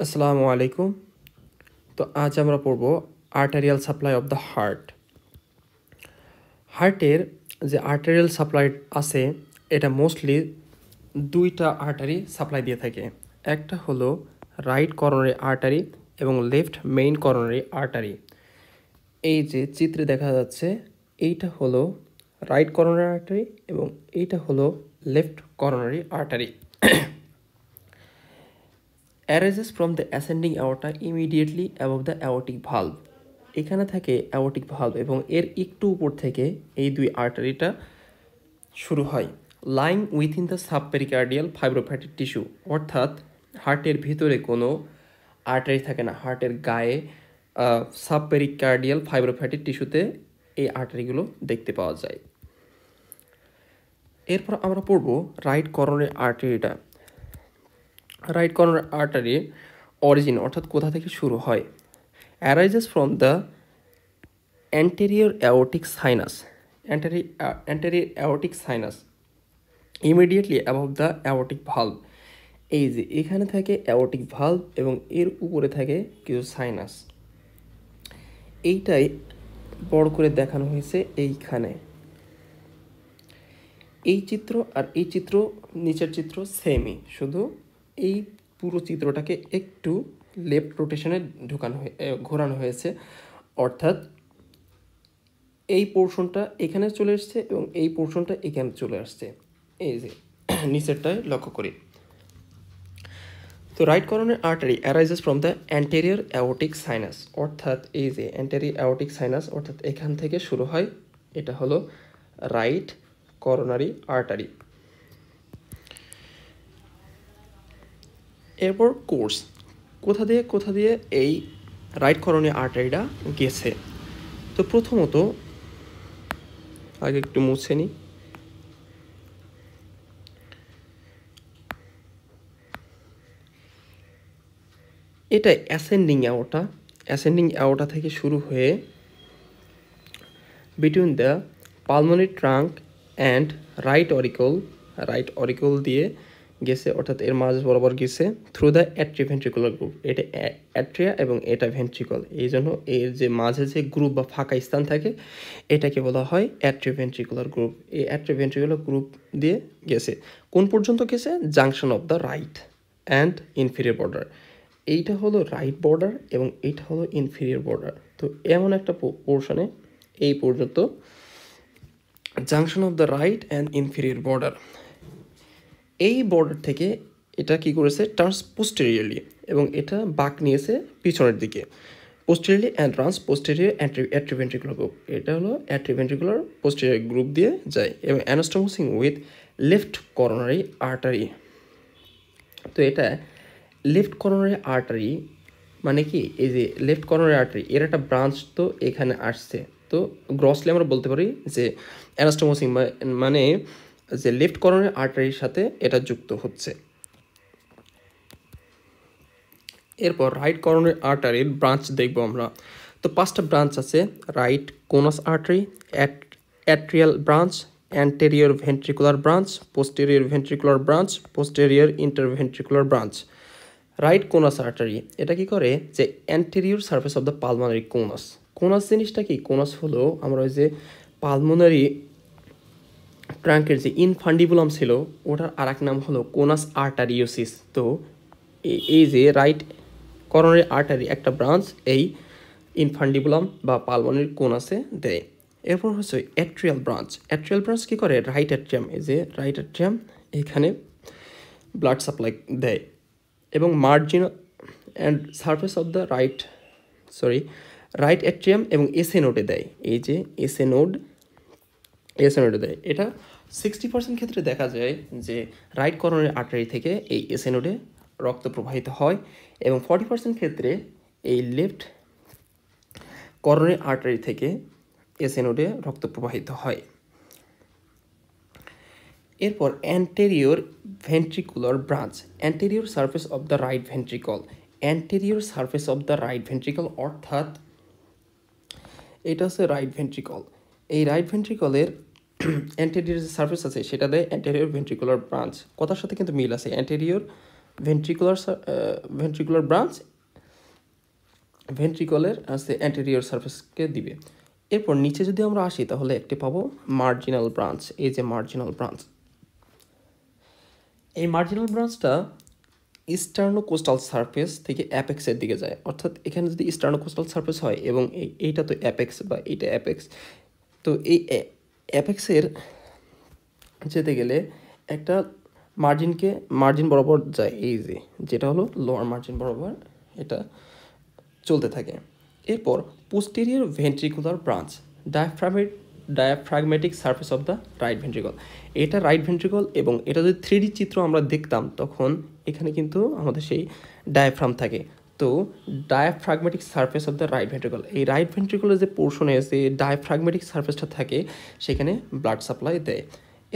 আসসালামু আলাইকুম। তো আজ আমরা পড়ব arterial supply of the heart. হার্টের যে আর্টারিয়াল সাপ্লাই আছে এটা মোস্টলি দুইটা আর্টারি সাপ্লাই দিয়ে থাকে। একটা হলো রাইট করোনারি আর্টারি এবং লেফট মেইন করোনারি আর্টারি। এই যে চিত্রে দেখা যাচ্ছে এইটা হলো রাইট করোনারি আর্টারি এবং এইটা হলো left coronary artery. arises from the ascending aorta immediately above the aortic valve। এখানে থাকে অ্যাওর্টিক ভালভ এবং এর একটু উপর থেকে এই দুই আর্টারিটা শুরু হয়। লাইং উইথিন দ্য সাবপেরিকার্ডিয়াল ফাইব্রোফ্যাটিক টিস্যু, অর্থাৎ হার্টের ভিতরে কোনো আর্টারি থাকে না, হার্টের গায়ে সাবপেরিকার্ডিয়াল ফাইব্রোফ্যাটিক টিস্যুতে এই আর্টারিগুলো দেখতে পাওয়া যায়। এরপর আমরা পড়ব রাইট করোনারি আর্টারিটা। রাইট করোনারি আর্টারি অরিজিন অর্থাৎ কোথা থেকে শুরু হয়। Arises from the anterior aortic sinus, anterior aortic sinus immediately above the aortic valve। এই যে এখানে থাকে অ্যাওর্টিক ভালভ এবং এর উপরে থাকে কিছু সাইনাস। এইটাই বড় করে দেখানো হয়েছে এইখানে। এই চিত্র আর এই চিত্র নিচের চিত্র সেমই, শুধু এই পুরো চিত্রটাকে একটু লেফট রোটেশনে ঘোরানো হয়েছে, অর্থাৎ এই পোর্শনটা এখানে চলে আসছে এবং এই পোর্শনটা এখানে চলে আসছে। এই যে নিচেরটায় লক্ষ্য করি। তো right coronary artery arises from the anterior aortic sinus, অর্থাৎ এই যে অ্যান্টেরিয়র অ্যাওর্টিক সাইনাস অর্থাৎ এখান থেকে শুরু হয়। এটা হলো রাইট করোনারি আর্টারি। এরপর কোর্স, কোথা দিয়ে এই রাইট করোনারি আর্টারিটা গেছে। তো প্রথমত আগে একটু মুছে নিই। এটা অ্যাসেন্ডিং অ্যাওর্টা থেকে শুরু হয়ে between the pulmonary trunk and right oracle দিয়ে গেছে, অর্থাৎ এর মাঝ বরাবর গেছে থ্রু দ্য অ্যাট্রিভেন্ট্রিকুলার গ্রুপ। এটা অ্যাট্রিয়া এবং এটা ভেন্ট্রিকল, এই জন্য এর যে মাঝে যে গ্রুপ বা ফাঁকা স্থান থাকে এটাকে বলা হয় অ্যাট্রিভেন্ট্রিকুলার গ্রুপ। এই অ্যাট্রিভেন্ট্রিকুলার গ্রুপ দিয়ে গেছে কোন পর্যন্ত গেছে? Junction of the right and inferior border. এইটা হলো রাইট বর্ডার এবং এইটা হলো ইনফিরিয়র বর্ডার। তো এমন একটা পোর্শনে এই পর্যন্ত junction of the right and inferior border. এই বর্ডার থেকে এটা কি করেছে? টার্নস পোস্টেরিয়রলি, এবং এটা বাঁক নিয়েছে পিছনের দিকে। Posteriorly and runs posterior atrioventricular groove. এটা হলো অ্যাট্রিভেন্ট্রিকুলার পোস্টেরিয়র গ্রুপ দিয়ে যায় এবং anastomosing with left coronary artery. তো এটা লেফট করোনারি আর্টারি মানে কি? এই যে লেফট করোনারি আর্টারি এর একটা ব্রাঞ্চ তো এখানে আসছে। তো গ্রসলি আমরা বলতে পারি যে অ্যানাস্টোমোসিং মানে যে লেফট করোনারি আর্টারির সাথে এটা যুক্ত হচ্ছে। এরপর রাইট করোনারি আর্টারির ব্রাঞ্চ দেখবো আমরা। তো 5টা ব্রাঞ্চ আছে: right conus artery, atrial branch, anterior ventricular branch, posterior ventricular branch, posterior interventricular branch. Right conus artery এটা কি করে? যে anterior surface of the pulmonary conus জিনিসটা কি? কোনাস হলো আমরা ওই যে পালমোনারি ট্রাঙ্কের যে ইনফান্ডিবুলাম ছিল ওটার আর এক নাম হলো কোনাস আর্টারিওসিস। তো এই যে রাইট করোনারি আর্টারি একটা ব্রাঞ্চ এই ইনফান্ডিবুলাম বা পালমোনারি কোনাসে দেয়। এরপর হচ্ছে অ্যাট্রিয়াল ব্রাঞ্চ কী করে? রাইট অ্যাট্রিয়াম, এই যে রাইট অ্যাট্রিয়াম এখানে ব্লাড সাপ্লাই দেয় এবং marginal and surface of the right atrium এবং এসএ নোডে দেয়। এই যে এসএ নোডে দেয়। এটা 60% ক্ষেত্রে দেখা যায় যে রাইট করোনারি আর্টারি থেকে এই এসএ নোডে রক্ত প্রবাহিত হয় এবং 40% ক্ষেত্রে এই লেফট করোনারি আর্টারি থেকে এসএ নোডে রক্ত প্রবাহিত হয়। এরপর anterior ventricular branch, anterior surface of the right ventricle, অর্থাৎ এটা হচ্ছে রাইট ভেন্ট্রিকল। এই রাইট ভেন্ট্রিকলের অ্যান্টেরিয়র যে সারফেস আছে সেটা দেয় অ্যান্টেরিয়র ভেন্ট্রিকুলার ব্রাঞ্চ। কথার সাথে কিন্তু মিল আছে, অ্যান্টেরিয়র ভেন্ট্রিকুলার ব্রাঞ্চ ভেন্ট্রিকলের আছে অ্যান্টেরিয়র সারফেসকে দিবে। এরপর নিচে যদি আমরা আসি তাহলে একটি পাবো মার্জিনাল ব্রাঞ্চ। এই যে মার্জিনাল ব্রাঞ্চ, এই মার্জিনাল ব্রাঞ্চটা ইস্টার্নোকোস্টাল সারফেস থেকে অ্যাপেক্সের দিকে যায়। অর্থাৎ এখানে যদি ইস্টার্নোকোস্টাল সারফেস হয় এবং এইটা তো অ্যাপেক্স বা এইটা অ্যাপেক্স, তো এই অ্যাপেক্সের যেতে গেলে একটা মার্জিন বরাবর যায়, এই যেটা হলো লোয়ার মার্জিন বরাবর এটা চলতে থাকে। এরপর posterior ventricular branch, diaphragmatic surface of the right ventricle. এটা রাইট ভেন্ট্রিকল এবং এটা যদি 3D চিত্র আমরা দেখতাম তখন এখানে কিন্তু আমাদের সেই ডায়াফ্রাম থাকে। তো diaphragmatic surface of the right ventricle, এই রাইট ভেন্ট্রিকলের যে পোর্শনে যে ডায়াফ্রাগমেটিক সারফেসটা থাকে সেখানে ব্লাড সাপ্লাই দেয়।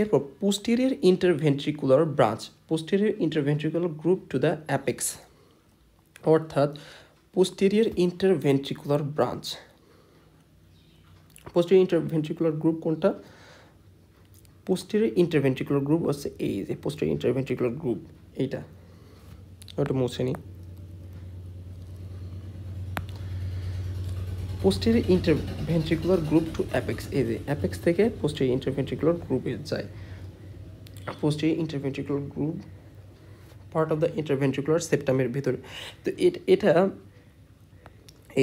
এরপর posterior interventricular branch, posterior interventricular groove to the apex, অর্থাৎ posterior interventricular branch. Posterior interventricular groove কোনটা? পোস্টেরিয়র ইন্টারভেন্ট্রিকুলার গ্রুপ হচ্ছে এই যে পোস্টেরিয়র ইন্টারভেন্ট্রিকুলার গ্রুপ, এইটা ওটা মুছে নিই। Posterior interventricular groove to apex, এই যে অ্যাপেক্স থেকে পোস্টেরিয়র ইন্টারভেন্ট্রিকুলার গ্রুপে যায়। Posterior interventricular groove part of the interventricular সেপ্টামের ভিতরে। তো এটা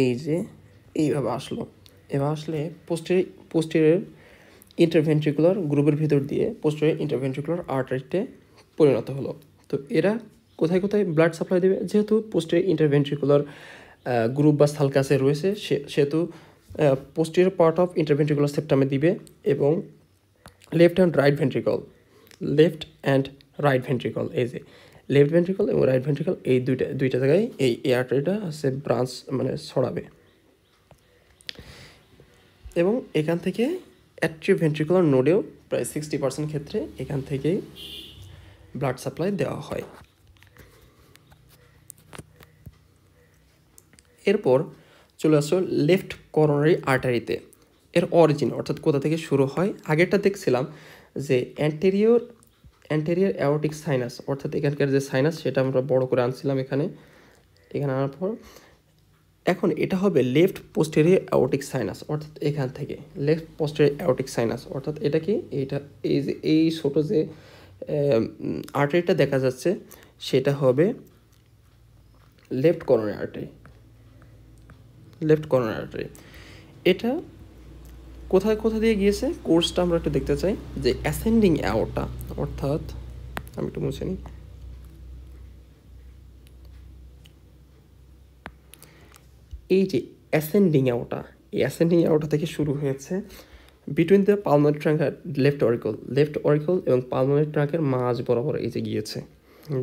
এই যে এইভাবে আসলো, এবার আসলে পোস্টেরিয়র ইন্টারভেন্ট্রিকুলার গ্রুপের ভিতর দিয়ে পোস্টেরিয়র ইন্টারভেন্ট্রিকুলার আর্টারিতে পরিণত হলো। তো এরা কোথায় কোথায় ব্লাড সাপ্লাই দেবে? যেহেতু পোস্টেরিয়র ইন্টারভেন্ট্রিকুলার গ্রুপ বা সালকাসে রয়েছে সেহেতু পোস্টেরিয়র পার্ট অফ ইন্টারভেন্ট্রিকুলার সেপ্টামে দিবে এবং লেফট অ্যান্ড রাইট ভেন্ট্রিকল, এই যে লেফট ভেন্ট্রিকল এবং রাইট ভেন্ট্রিকল, এই দুইটা জায়গায় এই আর্টারিটা আছে ব্রাঞ্চ মানে ছড়াবে। এবং এখান থেকে অ্যাট্রিওভেন্ট্রিকুলার নোডেও প্রায় 60% ক্ষেত্রে এখান থেকেই ব্লাড সাপ্লাই দেওয়া হয়। এরপর চলে আসো লেফট করোনারি আর্টারিতে। এর অরিজিন অর্থাৎ কোথা থেকে শুরু হয়? আগেরটা দেখছিলাম যে অ্যান্টেরিয়র অ্যাওর্টিক সাইনাস, অর্থাৎ এখানকার যে সাইনাস সেটা আমরা বড় করে আনছিলাম এখানে আনার পর এখন এটা হবে লেফট পোস্টেরিয়র অ্যাওর্টিক সাইনাস, অর্থাৎ এখান থেকে লেফট পোস্টেরিয়র অ্যাওর্টিক সাইনাস, অর্থাৎ এটা কি এই ছোটো যে আর্টারিটা দেখা যাচ্ছে সেটা হবে লেফট করোনারি আর্টারি। এটা কোথা দিয়ে গিয়েছে কোর্সটা আমরা একটু দেখতে চাই যে অ্যাসেন্ডিং অ্যাওর্টা, অর্থাৎ আমি একটু মুছে নিই, এই যে অ্যাসেন্ডিং অ্যাওর্টা থেকে শুরু হয়েছে বিটুইন দ্য পালমোনারি ট্রাঙ্ক আর লেফট অরিকল এবং পালমোনারি ট্রাঙ্কের মাঝ বরাবর এই যে গিয়েছে।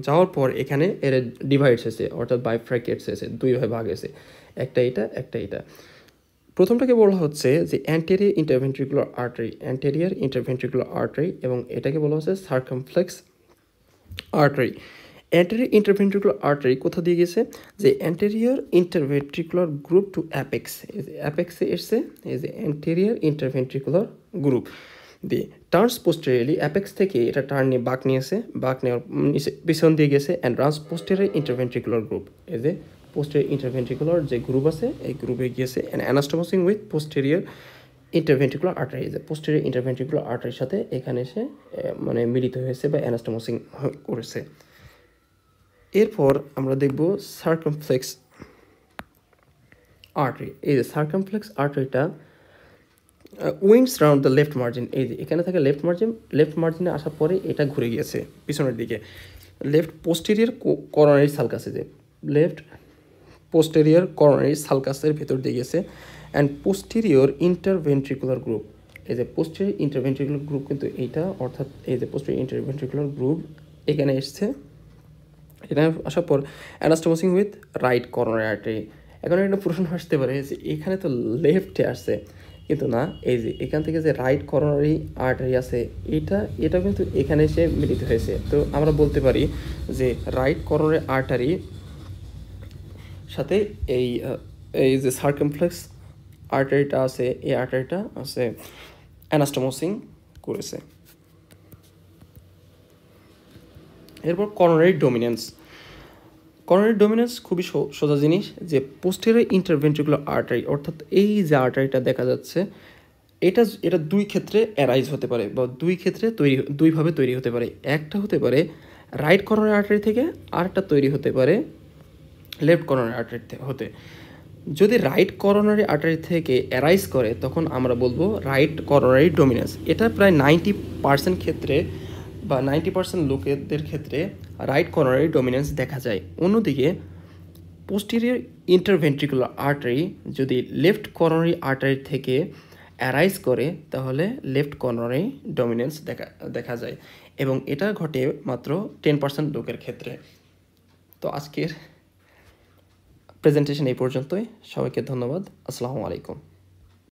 যাওয়ার পর এখানে এর ডিভাইডস হয়েছে, অর্থাৎ বাইফ্রাকেটস হয়েছে, দুই ভাবে ভাগ হয়েছে, একটা এটা। প্রথমটাকে বলা হচ্ছে যে অ্যান্টেরিয়র ইন্টারভেন্ট্রিকুলার আর্টারি এবং এটাকে বলা হচ্ছে circumflex artery. Anterior interventricular artery কোথা দিয়ে গেছে? যে অ্যান্টেরিয়র ইন্টারভেন্ট্রিকুলার গ্রুপ টু অ্যাপেক্সে এসছে, এই যে অ্যান্টেরিয়র ইন্টারভেন্ট্রিকুলার গ্রুপ দিয়ে টার্নস পোস্টেরিয়রলি, অ্যাপেক্স থেকে এটা টার্ন নিয়ে বাঁক নেওয়ার পিছন দিয়ে গেছে and runs posterior interventricular group, এই যে পোস্টেরিয়র ইন্টারভেন্ট্রিকুলার যে গ্রুপ আছে এই গ্রুপে গিয়েছে and anastomosing with posterior interventricular artery, যে পোস্টেরিয়র ইন্টারভেন্ট্রিকুলার আর্টারির সাথে এখানে এসে মানে মিলিত হয়েছে বা অ্যানাস্টোমোসিং করেছে। এরপর আমরা দেখব সার্কামফ্লেক্স আর্টারি। এই যে সার্কামফ্লেক্স আর্টারিটা winds round the left margin, এই যে এখানে থাকে লেফট মার্জিনে আসার পরে এটা ঘুরে গিয়েছে পিছনের দিকে লেফট পোস্টেরিয়র করোনারি সালকাসে, যে লেফট পোস্টেরিয়র করোনারি সালকাসের ভেতর দিয়ে গেছে অ্যান্ড পোস্টেরিয়র ইন্টারভেন্ট্রিকুলার গ্রুপ, এই যে পোস্টেরিয়র ইন্টারভেন্ট্রিকুলার গ্রুপ কিন্তু এইটা, অর্থাৎ এই যে পোস্টেরিয়র ইন্টারভেন্ট্রিকুলার গ্রুপ এখানে এসছে। এখানে আসার পর অ্যানাস্টোমোসিং উইথ রাইট করোনারি আর্টারি। এখন একটা প্রশ্ন আসতে পারে যে এখানে তো লেফটে আসছে, কিন্তু না, এই যে এখান থেকে যে রাইট করোনারি আর্টারি আছে এটা কিন্তু এখানে এসে মিলিত হয়েছে। তো আমরা বলতে পারি যে রাইট করোনারি আর্টারি সাথে এই যে সার্কামফ্লেক্স আর্টারিটা আছে এই আর্টারিটা আছে অ্যানাস্টোমোসিং করেছে। এরপর করোনারি ডোমিনেন্স, করোনারি ডমিনেন্স খুবই সোজা জিনিস, যে পোস্টেরিয়র ইন্টারভেন্ট্রিকুলার আর্টারি, অর্থাৎ এই যে আর্টারিটা দেখা যাচ্ছে, এটা দুই ক্ষেত্রে অ্যারাইজ হতে পারে বা দুইভাবে তৈরি হতে পারে। একটা হতে পারে রাইট করোনারি আর্টারি থেকে, আরেকটা তৈরি হতে পারে লেফট করোনারি আর্টারি হতে। যদি রাইট করোনারি আর্টারি থেকে অ্যারাইজ করে তখন আমরা বলবো রাইট করোনারি ডমিনেন্স। এটা প্রায় 90% ক্ষেত্রে বা 90% লোকেদের ক্ষেত্রে রাইট করোনারি ডমিনেন্স দেখা যায়। অন্যদিকে পোস্টেরিয়র ইন্টারভেন্ট্রিকুলার আর্টারি যদি লেফট করোনারি আর্টারি থেকে অ্যারাইজ করে তাহলে লেফট করোনারি ডমিনেন্স দেখা যায়, এবং এটা ঘটে মাত্র 10% লোকের ক্ষেত্রে। তো আজকের প্রেজেন্টেশন এই পর্যন্তই। সবাইকে ধন্যবাদ। আসসালামু আলাইকুম।